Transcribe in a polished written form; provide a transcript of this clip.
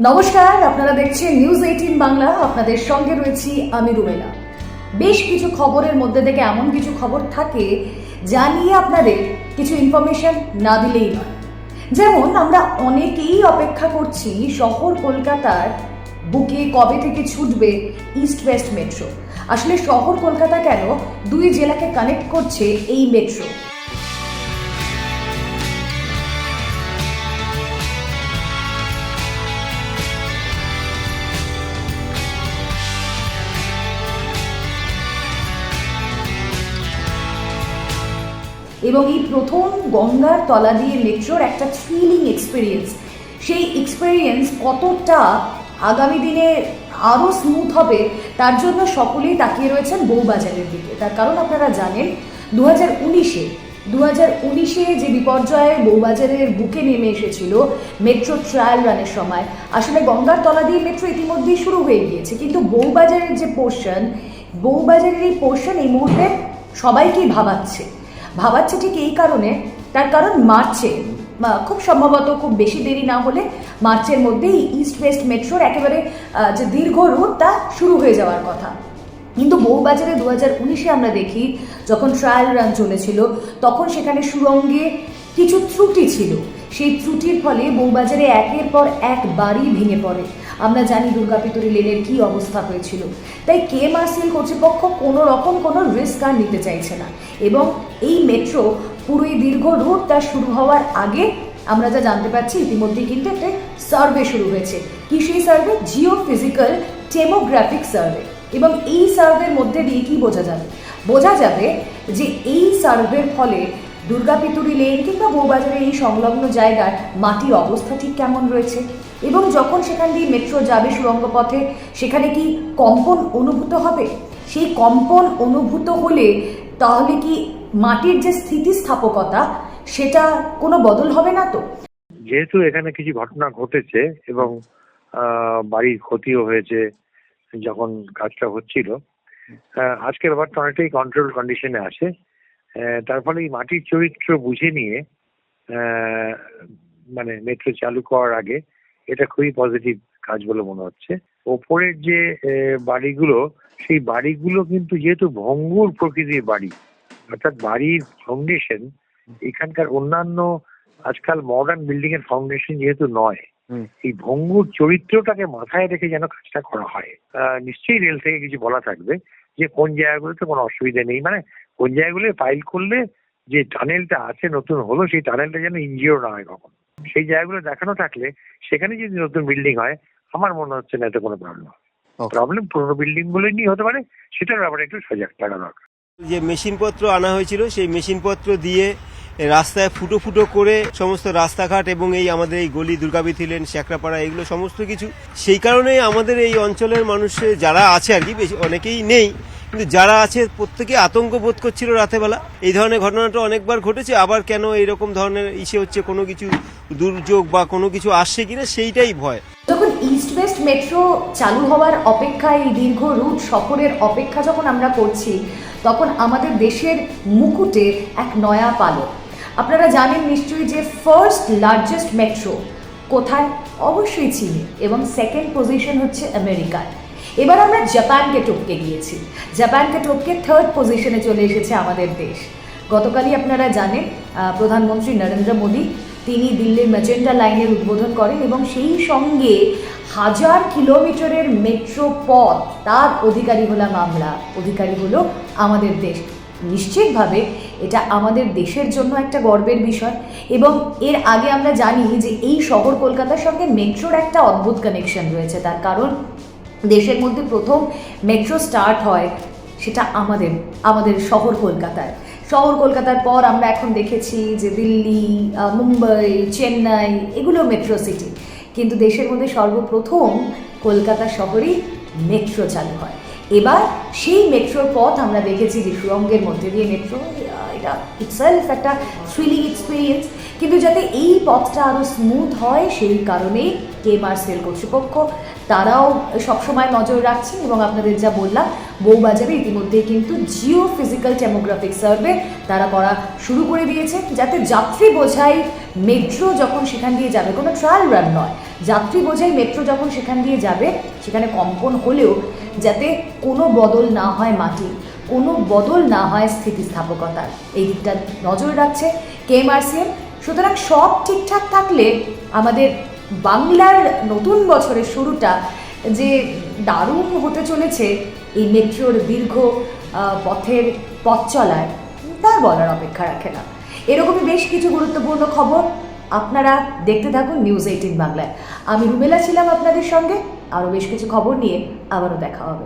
নমস্কার, আপনারা দেখছেন নিউজ 18 বাংলা। আপনাদের সঙ্গে রয়েছি আমি রুমেলা। বেশ কিছু খবরের মধ্যে থেকে এমন কিছু খবর থাকে যা নিয়ে আপনাদের কিছু ইনফরমেশন না দিলেই নয়। যেমন আমরা অনেকেই অপেক্ষা করছি শহর কলকাতার বুকে কবে থেকে ছুটবে ইস্ট ওয়েস্ট মেট্রো। আসলে শহর কলকাতা কেন দুই জেলাকে কানেক্ট করছে এই মেট্রো? এবং এই প্রথম গঙ্গার তলা দিয়ে মেট্রোর একটা থ্রিলিং এক্সপিরিয়েন্স, সেই এক্সপিরিয়েন্স কতটা আগামী দিনে আরও স্মুথ হবে তার জন্য সকলেই তাকিয়ে রয়েছেন বউবাজারের দিকে। তার কারণ আপনারা জানেন 2019-এ যে বিপর্যয়ে বউবাজারের বুকে নেমে এসেছিল মেট্রো ট্রায়াল রানের সময়, আসলে গঙ্গার তলা দিয়ে মেট্রো ইতিমধ্যেই শুরু হয়ে গিয়েছে, কিন্তু বউবাজারের যে বউবাজারের এই পোর্শন এই মুহূর্তে সবাইকেই ভাবাচ্ছে ঠিক এই কারণে, তার কারণ মার্চে খুব সম্ভবত খুব বেশি দেরি না হলে মার্চের মধ্যেই ইস্ট ওয়েস্ট মেট্রোর একেবারে যে দীর্ঘ রুট তা শুরু হয়ে যাওয়ার কথা। কিন্তু বউবাজারে 2019-এ আমরা দেখি যখন ট্রায়াল রান চলেছিল তখন সেখানে সুড়ঙ্গে কিছু ত্রুটি ছিল। সেই ত্রুটির ফলে বউবাজারে একের পর এক বাড়ি ভেঙে পড়ে। আমরা জানি দুর্গাপিতুরি লেনের কী অবস্থা হয়েছিল। তাই কেএমআরসিএল কর্তৃপক্ষ কোনো রকম কোনো রিস্ক আর নিতে চাইছে না, এবং এই মেট্রো পুরোই দীর্ঘ রুট তার শুরু হওয়ার আগে আমরা যা জানতে পারছি ইতিমধ্যেই কিন্তু একটা সার্ভে শুরু হয়েছে। কি সেই survey? Geophysical tomographic survey. এবং এই সার্ভের মধ্যে দিয়ে কি বোঝা যাবে যে এই সার্ভের ফলে দুর্গাপিতুরি লেন কিংবা বউবাজারের এই সংলগ্ন জায়গার মাটির অবস্থা ঠিক কেমন রয়েছে, এবং যখন সেখান দিয়ে মেট্রো যাবে সুড়ঙ্গ পথে সেখানে কি কম্পন অনুভূত হবে? সেই কম্পন অনুভূত হলে তাহলে কি মাটির যে স্থিতিস্থাপকতা সেটা কোনো বদল হবে না তো? যেহেতু এখানে কিছু ঘটনা ঘটেছে এবং বাড়ির ক্ষতিও হয়েছে যখন কাজটা হচ্ছিল, আজকের ব্যাপারটা অনেকটাই কন্ট্রোল কন্ডিশনে আসে। তার ফলে এই মাটির চরিত্র বুঝে নিয়ে মানে মেট্রো চালু করার আগে এটা খুবই পজিটিভ কাজ বলে মনে হচ্ছে। ওপরের যে বাড়িগুলো, সেই বাড়িগুলো কিন্তু যেহেতু ভঙ্গুর প্রকৃতির বাড়ি, অর্থাৎ বাড়ির ফাউন্ডেশন এখানকার অন্যান্য আজকাল মডার্ন বিল্ডিং এর ফাউন্ডেশন যেহেতু নয়, এই ভঙ্গুর চরিত্রটাকে মাথায় রেখে যেন কাজটা করা হয়। নিশ্চয়ই রেল থেকে কিছু বলা থাকবে যে কোন জায়গাগুলোতে কোনো অসুবিধা নেই, মানে কোন জায়গাগুলো ফাইল করলে যে টানেলটা আছে নতুন হলো সেই টানেলটা যেন ইনজিওর না হয় কখন, সেই জায়গাগুলো দেখানো থাকলে সেখানে যদি নতুন বিল্ডিং হয় আমার মনে হচ্ছে না এতে কোনো প্রবলেম পুরোনো বিল্ডিং গুলো নিয়ে হতে পারে, সেটার ব্যাপারে একটু সজাগ থাকা দরকার। যে মেশিনপত্র আনা হয়েছিল সেই মেশিনপত্র দিয়ে রাস্তায় ফুটো ফুটো করে সমস্ত রাস্তাঘাট এবং এই আমাদের এই গলি দুর্গাপিতুরি লেন, শেখরাপাড়া, এগুলো সমস্ত কিছু, সেই কারণে আমাদের এই অঞ্চলের মানুষের যারা আছে আর কি, বেশি অনেকেই নেই কিন্তু যারা আছে প্রত্যেকে আতঙ্ক বোধ করছিল রাতেবেলা। এই ধরনের ঘটনাটা অনেকবার ঘটেছে, আবার কেন এইরকম ধরনের হচ্ছে, কোনো কিছু দুর্যোগ বা কোনো কিছু আসছে কিনা সেইটাই ভয়। যখন ইস্ট ওয়েস্ট মেট্রো চালু হওয়ার অপেক্ষায় এই দীর্ঘ রুট সফরের অপেক্ষা যখন আমরা করছি, তখন আমাদের দেশের মুকুটে এক নয়া পালক। আপনারা জানেন নিশ্চয়ই যে ফার্স্ট লার্জেস্ট মেট্রো কোথায়? অবশ্যই চীনে, এবং সেকেন্ড পজিশন হচ্ছে আমেরিকার। এবার আমরা জাপানকে টপকে থার্ড পজিশনে চলে এসেছে আমাদের দেশ। গতকালই আপনারা জানেন প্রধানমন্ত্রী নরেন্দ্র মোদী তিনি দিল্লির ম্যাজেন্টা লাইনের উদ্বোধন করেন, এবং সেই সঙ্গে 1000 কিলোমিটারের মেট্রো পথ তার অধিকারী হলো আমাদের দেশ। নিশ্চিতভাবে এটা আমাদের দেশের জন্য একটা গর্বের বিষয়, এবং এর আগে আমরা জানি যে এই শহর কলকাতার সঙ্গে মেট্রোর একটা অদ্ভুত কানেকশন রয়েছে। তার কারণ দেশের মধ্যে প্রথম মেট্রো স্টার্ট হয় সেটা আমাদের শহর কলকাতার পর আমরা এখন দেখেছি যে দিল্লি, মুম্বাই, চেন্নাই এগুলো মেট্রো সিটি, কিন্তু দেশের মধ্যে সর্বপ্রথম কলকাতা শহরেই মেট্রো চালু হয়। এবার সেই মেট্রোর পথ আমরা দেখেছি যে সুড়ঙ্গের মধ্যে দিয়ে মেট্রো, এটা ইটসেলফ একটা থ্রিলিং এক্সপিরিয়েন্স। কিন্তু যাতে এই পথটা আরও স্মুথ হয় সেই কারণেই কেএমআরসিএল কর্তৃপক্ষ তারাও সবসময় নজর রাখছেন এবং আপনাদের যা বললাম বউবাজারে ইতিমধ্যেই কিন্তু জিও ফিজিক্যাল টেমোগ্রাফিক সার্ভে তারা করা শুরু করে দিয়েছে, যাতে যাত্রী বোঝাই মেট্রো যখন সেখান দিয়ে যাবে, কোনো ট্রায়াল রান নয়, যাত্রী বোঝাই মেট্রো যখন সেখান দিয়ে যাবে সেখানে কম্পন হলেও যাতে কোনো বদল না হয় মাটি, কোনো বদল না হয় স্থিতিস্থাপকতার, এই দিকটা নজর রাখছে কেএমআরসিএল। সুতরাং সব ঠিকঠাক থাকলে আমাদের বাংলার নতুন বছরের শুরুটা যে দারুণ হতে চলেছে এই মেট্রোর দীর্ঘ পথের পথ চলায়, তার বলার অপেক্ষা রাখে না। এরকমই বেশ কিছু গুরুত্বপূর্ণ খবর আপনারা দেখতে থাকুন নিউজ 18 বাংলায়। আমি রুমেলা ছিলাম আপনাদের সঙ্গে, আরও বেশ কিছু খবর নিয়ে আবারও দেখা হবে।